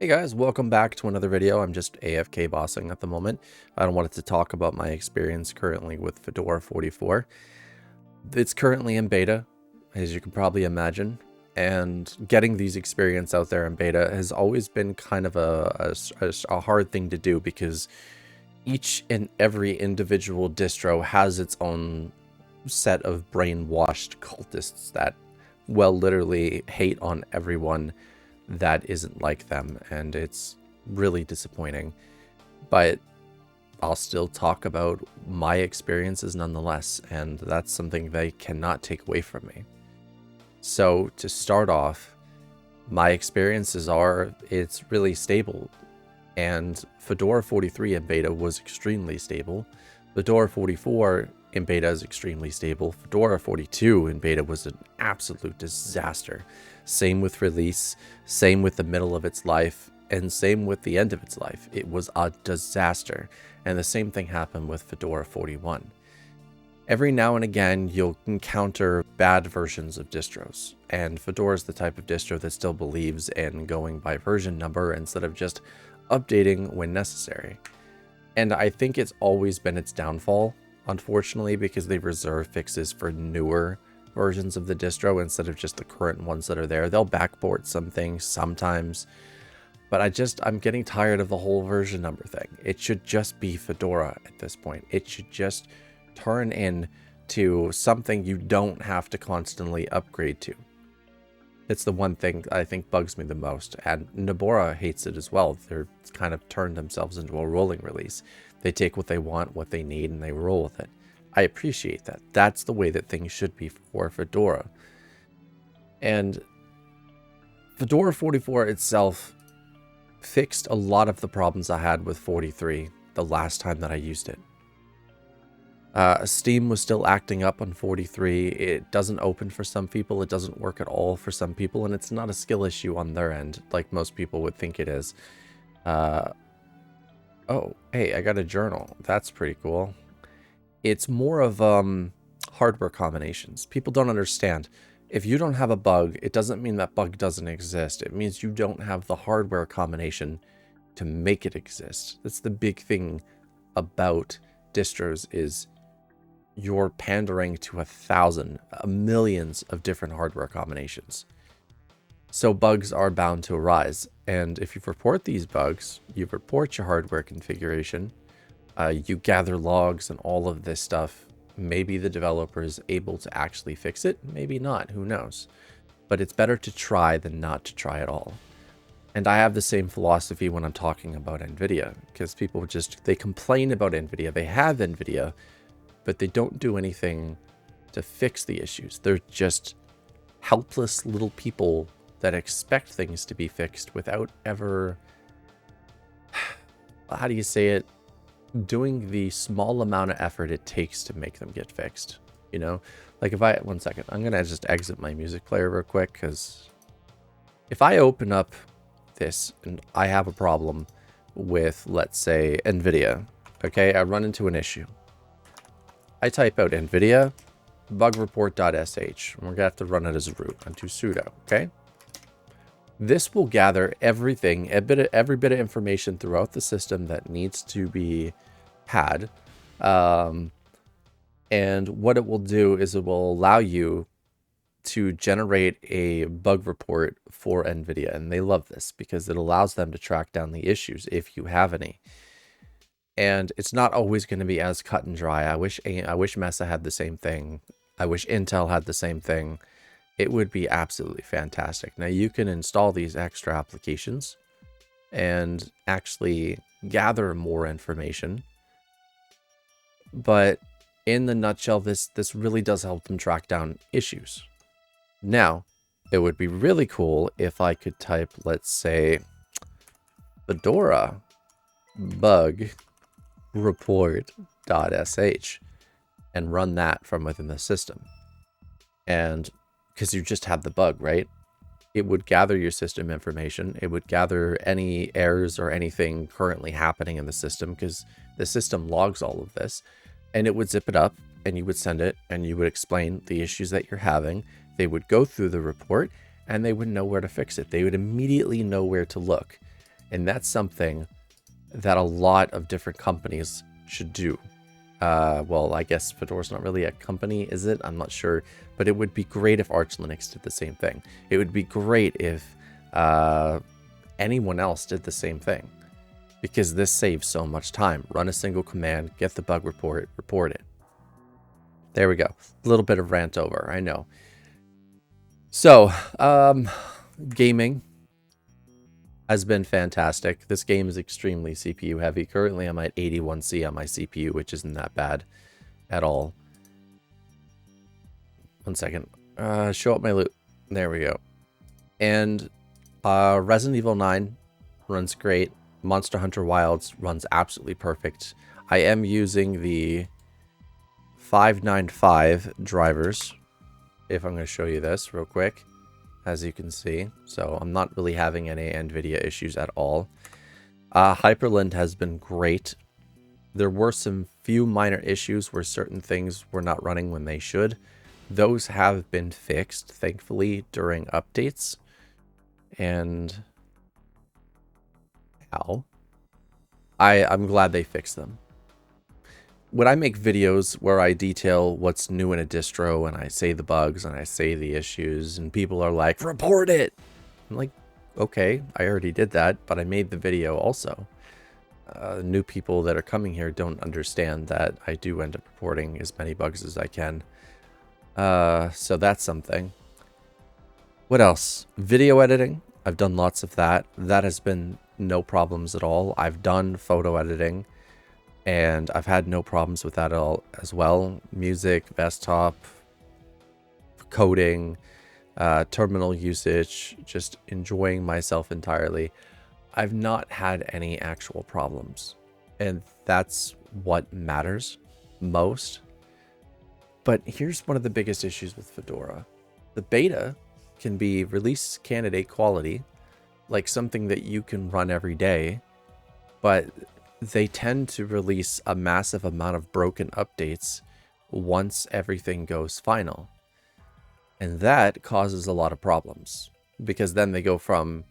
Hey guys, welcome back to another video. I'm just AFK bossing at the moment. I wanted to talk about my experience currently with Fedora 44. It's currently in beta, as you can probably imagine, and getting these experience out there in beta has always been kind of a hard thing to do because each and every individual distro has its own set of brainwashed cultists that, well, literally hate on everyone that isn't like them, and it's really disappointing. But I'll still talk about my experiences nonetheless, and that's something they cannot take away from me. So to start off, my experiences are it's really stable, and Fedora 43 in beta was extremely stable. Fedora 44 in beta is extremely stable. Fedora 42 in beta was an absolute disaster. Same with release, same with the middle of its life, and same with the end of its life. It was a disaster. And the same thing happened with Fedora 41. Every now and again, you'll encounter bad versions of distros. And Fedora is the type of distro that still believes in going by version number instead of just updating when necessary. And I think it's always been its downfall, unfortunately, because they reserve fixes for newer versions of the distro instead of just the current ones that are there. They'll backport some things sometimes, but I'm getting tired of the whole version number thing. It should just be Fedora at this point. It should just turn into something you don't have to constantly upgrade to. It's the one thing I think bugs me the most, and Nobara hates it as well. They're kind of turned themselves into a rolling release. They take what they want, what they need, and they roll with it. I appreciate that. That's the way that things should be for Fedora. And Fedora 44 itself fixed a lot of the problems I had with 43 the last time that I used it. Steam was still acting up on 43. It doesn't open for some people. It doesn't work at all for some people. And it's not a skill issue on their end, like most people would think it is. Oh, hey, I got a journal. That's pretty cool. It's more of hardware combinations. People don't understand. If you don't have a bug, it doesn't mean that bug doesn't exist. It means you don't have the hardware combination to make it exist. That's the big thing about distros is you're pandering to millions of different hardware combinations. So bugs are bound to arise. And if you report these bugs, you report your hardware configuration, you gather logs and all of this stuff. Maybe the developer is able to actually fix it, maybe not, who knows. But it's better to try than not to try at all. And I have the same philosophy when I'm talking about NVIDIA, because people they complain about NVIDIA. They have NVIDIA, but they don't do anything to fix the issues. They're just helpless little people that expect things to be fixed without ever, how do you say it, doing the small amount of effort it takes to make them get fixed. You know, like one second, I'm gonna just exit my music player real quick, because if I open up this and I have a problem with, let's say, NVIDIA, okay, I run into an issue. I type out nvidia-bug-report.sh, and we're gonna have to run it as a root onto sudo, okay? This will gather everything, every bit of information throughout the system that needs to be had. And what it will do is it will allow you to generate a bug report for NVIDIA. And they love this because it allows them to track down the issues if you have any. And it's not always going to be as cut and dry. I wish Mesa had the same thing. I wish Intel had the same thing. It would be absolutely fantastic. Now you can install these extra applications and actually gather more information. But in the nutshell, this really does help them track down issues. Now, it would be really cool if I could type, let's say, Fedora bug-report.sh and run that from within the system. And because you just have the bug, right? It would gather your system information. It would gather any errors or anything currently happening in the system, because the system logs all of this, and it would zip it up and you would send it and you would explain the issues that you're having. They would go through the report and they would know where to fix it. They would immediately know where to look. And that's something that a lot of different companies should do. Well, I guess Fedora's not really a company, is it? I'm not sure. But it would be great if Arch Linux did the same thing. It would be great if anyone else did the same thing. Because this saves so much time. Run a single command, get the bug report, report it. There we go. A little bit of rant over, I know. So, gaming has been fantastic. This game is extremely CPU heavy. Currently, I'm at 81C on my CPU, which isn't that bad at all. 1 second. Show up my loot. There we go. And Resident Evil 9 runs great. Monster Hunter Wilds runs absolutely perfect. I am using the 595 drivers, if I'm going to show you this real quick, as you can see. So I'm not really having any NVIDIA issues at all. Hyprland has been great. There were some few minor issues where certain things were not running when they should. Those have been fixed, thankfully, during updates. And I'm glad they fixed them. When I make videos where I detail what's new in a distro and I say the bugs and I say the issues and people are like, report it! I'm like, okay, I already did that, but I made the video also. New people that are coming here don't understand that I do end up reporting as many bugs as I can. So that's something. What else? Video editing. I've done lots of that. That has been no problems at all. I've done photo editing. And I've had no problems with that at all as well. Music, desktop, coding, terminal usage, just enjoying myself entirely. I've not had any actual problems. And that's what matters most. But here's one of the biggest issues with Fedora. The beta can be release candidate quality, like something that you can run every day, but they tend to release a massive amount of broken updates once everything goes final. And that causes a lot of problems because then they go from,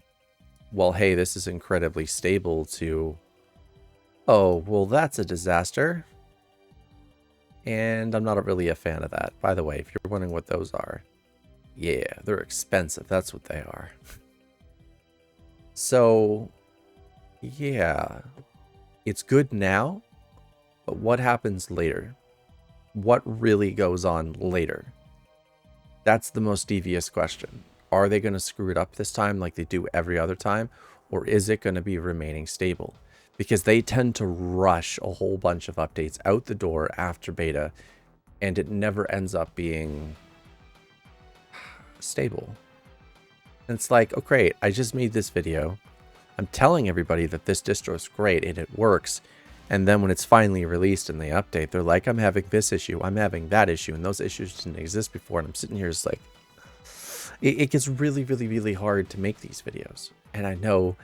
well, hey, this is incredibly stable to, oh, well, that's a disaster. And I'm not really a fan of that. By the way, if you're wondering what those are, yeah, they're expensive. That's what they are. So, yeah. It's good now, but what happens later? What really goes on later? That's the most devious question. Are they going to screw it up this time like they do every other time? Or is it going to be remaining stable? Because they tend to rush a whole bunch of updates out the door after beta, and it never ends up being stable. And it's like, oh great, I just made this video. I'm telling everybody that this distro is great and it works. And then when it's finally released and they update, they're like, I'm having this issue, I'm having that issue, and those issues didn't exist before. And I'm sitting here just like, it gets really, really, really hard to make these videos. And I know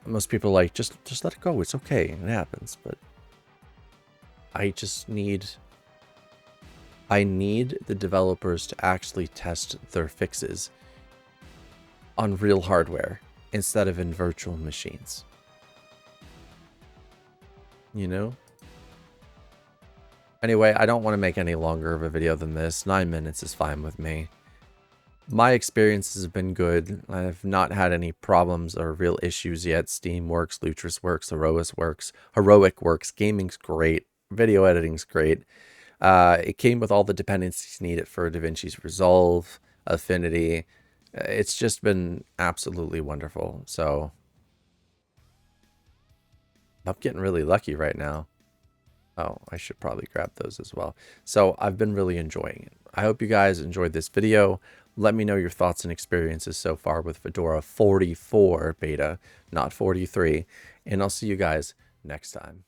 most people are like, just let it go. It's okay. It happens. But I need the developers to actually test their fixes on real hardware instead of in virtual machines. You know? Anyway, I don't want to make any longer of a video than this. 9 minutes is fine with me. My experiences have been good. I've not had any problems or real issues yet. Steam works, Lutris works, Heroic works, gaming's great, video editing's great. It came with all the dependencies needed for DaVinci's Resolve, Affinity. It's just been absolutely wonderful. So I'm getting really lucky right now. Oh, I should probably grab those as well. So I've been really enjoying it. I hope you guys enjoyed this video. Let me know your thoughts and experiences so far with Fedora 44 beta, not 43. And I'll see you guys next time.